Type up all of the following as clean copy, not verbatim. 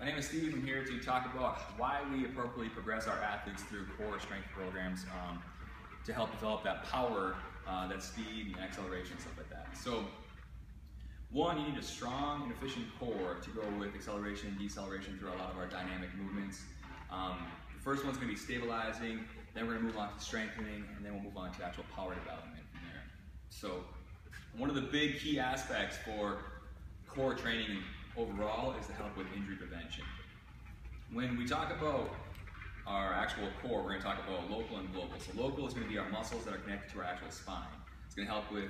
My name is Steve. I'm here to talk about why we appropriately progress our athletes through core strength programs to help develop that power, that speed and acceleration, stuff like that. So, one, you need a strong and efficient core to go with acceleration and deceleration through a lot of our dynamic movements. The first one's going to be stabilizing, then we're going to move on to strengthening, and then we'll move on to actual power development from there. So, one of the big key aspects for core training overall is to help with injury prevention. When we talk about our actual core, we're going to talk about local and global. So local is going to be our muscles that are connected to our actual spine. It's going to help with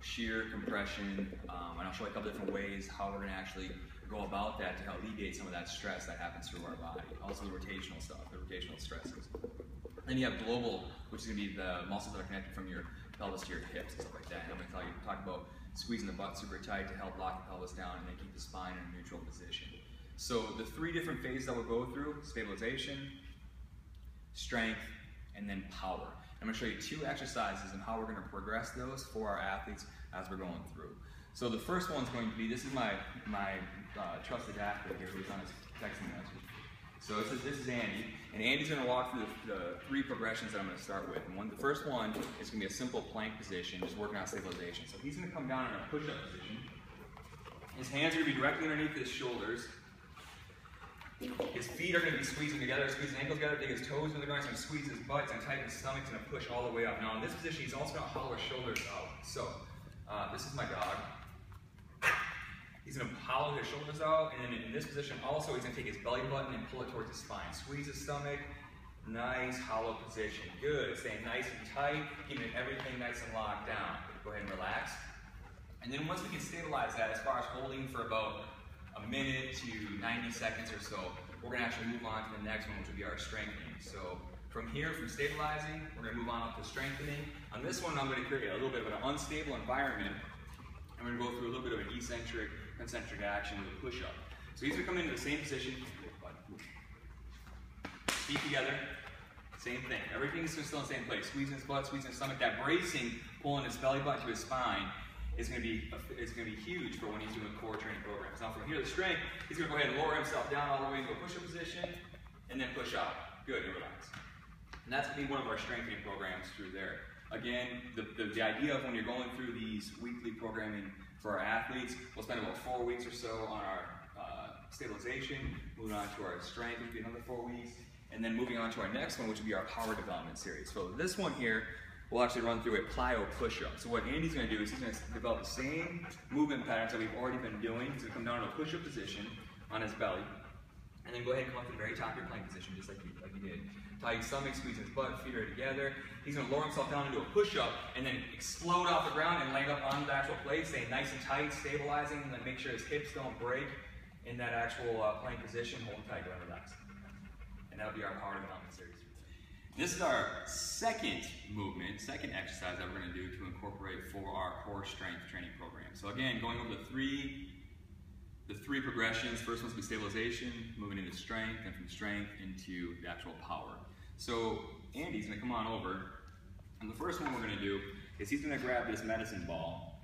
shear, compression, and I'll show you a couple different ways how we're going to actually go about that to help alleviate some of that stress that happens through our body. Also the rotational stuff, the rotational stresses. Then you have global, which is going to be the muscles that are connected from your pelvis to your hips and stuff like that. And I'm going to talk about squeezing the butt super tight to help lock the pelvis down and then keep the spine in a neutral position. So the three different phases that we'll go through: stabilization, strength, and then power. I'm going to show you two exercises and how we're going to progress those for our athletes as we're going through. So the first one's going to be, this is my trusted athlete here who's on his texting message. So this is Andy, and Andy's going to walk through the three progressions that I'm going to start with. And the first one is going to be a simple plank position, just working on stabilization. So he's going to come down in a push-up position. His hands are going to be directly underneath his shoulders. His feet are going to be squeezing together, squeeze his ankles together, dig his toes into the ground, so squeeze his butt, and tighten his stomach, and push all the way up. Now in this position, he's also going to hollow his shoulders out. So this is my dog. He's going to hollow his shoulders out, and then in this position also, he's going to take his belly button and pull it towards his spine. Squeeze his stomach, nice hollow position. Good, staying nice and tight, keeping everything nice and locked down. Go ahead and relax. And then once we can stabilize that, as far as holding for about a minute to 90 seconds or so, we're going to actually move on to the next one, which will be our strengthening. So from here, from stabilizing, we're going to move on up to strengthening. On this one, I'm going to create a little bit of an unstable environment. I'm going to go through a little bit of an eccentric, concentric action with a push-up. So he's going to come into the same position. Feet together. Same thing. Everything's still in the same place. Squeezing his butt, squeezing his stomach. That bracing, pulling his belly button to his spine is going to be huge for when he's doing core training programs. Now from here to strength, he's going to go ahead and lower himself down all the way into a push-up position, and then push out. Good, and relax. And that's going to be one of our strengthening programs through there. Again, the idea of when you're going through these weekly programming for our athletes, we'll spend about 4 weeks or so on our stabilization, moving on to our strength, which will be another 4 weeks, and then moving on to our next one, which will be our power development series. So this one here, we'll actually run through a plyo push-up. So what Andy's going to do is he's going to develop the same movement patterns that we've already been doing. He's going to come down to a push-up position on his belly, and then go ahead and come up to the very top of your plank position, just like you did. Tie his stomach, squeeze his butt, feet are together. He's going to lower himself down into a push-up, and then explode off the ground and land up on the actual plate, staying nice and tight, stabilizing, and then make sure his hips don't break in that actual plank position. Hold tight, go and relax. And that'll be our power development series. This is our second exercise that we're going to do to incorporate for our core strength training program. So again, going over the three progressions. First one's going to be stabilization, moving into strength, and from strength into the actual power. So Andy's going to come on over, and the first one we're going to do is he's going to grab this medicine ball.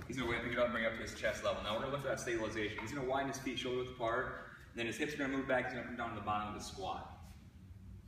He's going to pick it up and bring it up to his chest level. Now we're going to look for that stabilization. He's going to widen his feet shoulder width apart, and then his hips are going to move back. He's going to come down to the bottom of the squat.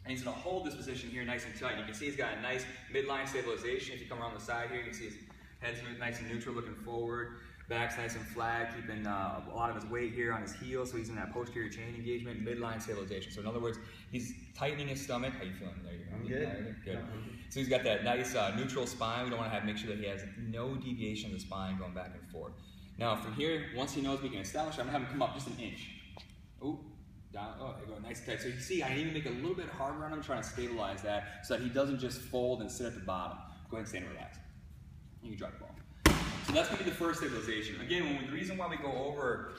And he's going to hold this position here nice and tight. You can see he's got a nice midline stabilization. If you come around the side here, you can see his head's nice and neutral, looking forward. Back's nice and flat, keeping a lot of his weight here on his heels, so he's in that posterior chain engagement, midline stabilization. So in other words, he's tightening his stomach. How you feeling? There you go. I'm good. Good. So he's got that nice neutral spine. We don't want to make sure that he has no deviation of the spine going back and forth. Now from here, once he knows we can establish, I'm going to have him come up just an inch. Oh, down. Oh, there you go. Nice and tight. So you can see I even make it a little bit harder on him, trying to stabilize that so that he doesn't just fold and sit at the bottom. Go ahead and stand and relax. You can drop the ball. So that's going to be the first stabilization. Again, the reason why we go over,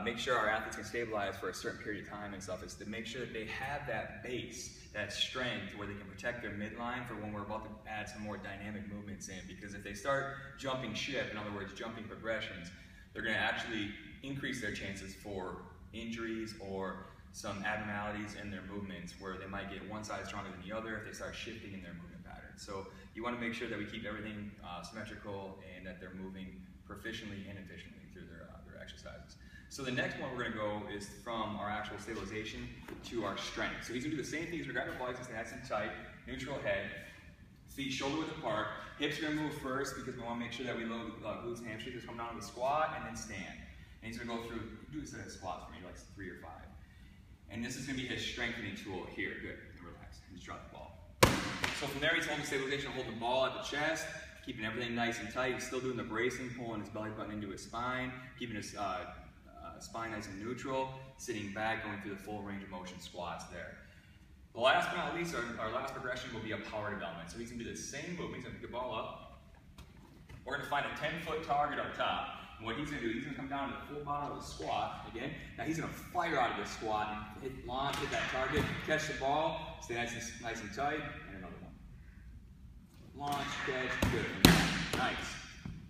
make sure our athletes can stabilize for a certain period of time and stuff, is to make sure that they have that base, that strength, where they can protect their midline for when we're about to add some more dynamic movements in. Because if they start jumping ship, in other words, jumping progressions, they're going to actually increase their chances for injuries or some abnormalities in their movements, where they might get one side stronger than the other if they start shifting in their movement pattern. So you want to make sure that we keep everything symmetrical and that they're moving proficiently and efficiently through their exercises. So the next one we're going to go is from our actual stabilization to our strength. So he's going to do the same thing. He's going to grab our legs and stay nice and tight, neutral head, feet shoulder width apart. Hips are going to move first because we want to make sure that we load glutes and hamstrings. Just come down to the squat and then stand. And he's going to go through, do a set of squats for me, like 3 or 5. And this is going to be his strengthening tool here. Good, relax, and just drop the ball. So from there, he's holding stabilization, holding the ball at the chest, keeping everything nice and tight. He's still doing the bracing, pulling his belly button into his spine, keeping his spine nice and neutral, sitting back, going through the full range of motion squats there. The last but not least, our last progression will be a power development. So he's going to do the same movement. He's going to pick the ball up. We're going to find a 10-foot target up top. And what he's going to do, he's going to come down to the full bottom of the squat again. Now he's going to fire out of this squat and launch, hit that target, catch the ball, stay nice and tight, and another one. Launch, catch, good. Nice.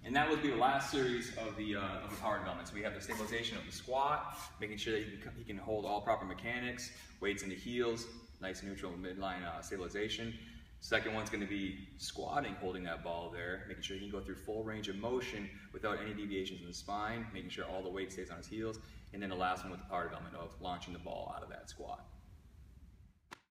And that would be the last series of the power development. So we have the stabilization of the squat, making sure that he can hold all proper mechanics, weights in the heels, nice neutral midline stabilization. Second one's going to be squatting, holding that ball there, making sure he can go through full range of motion without any deviations in the spine, making sure all the weight stays on his heels. And then the last one with the power development of launching the ball out of that squat.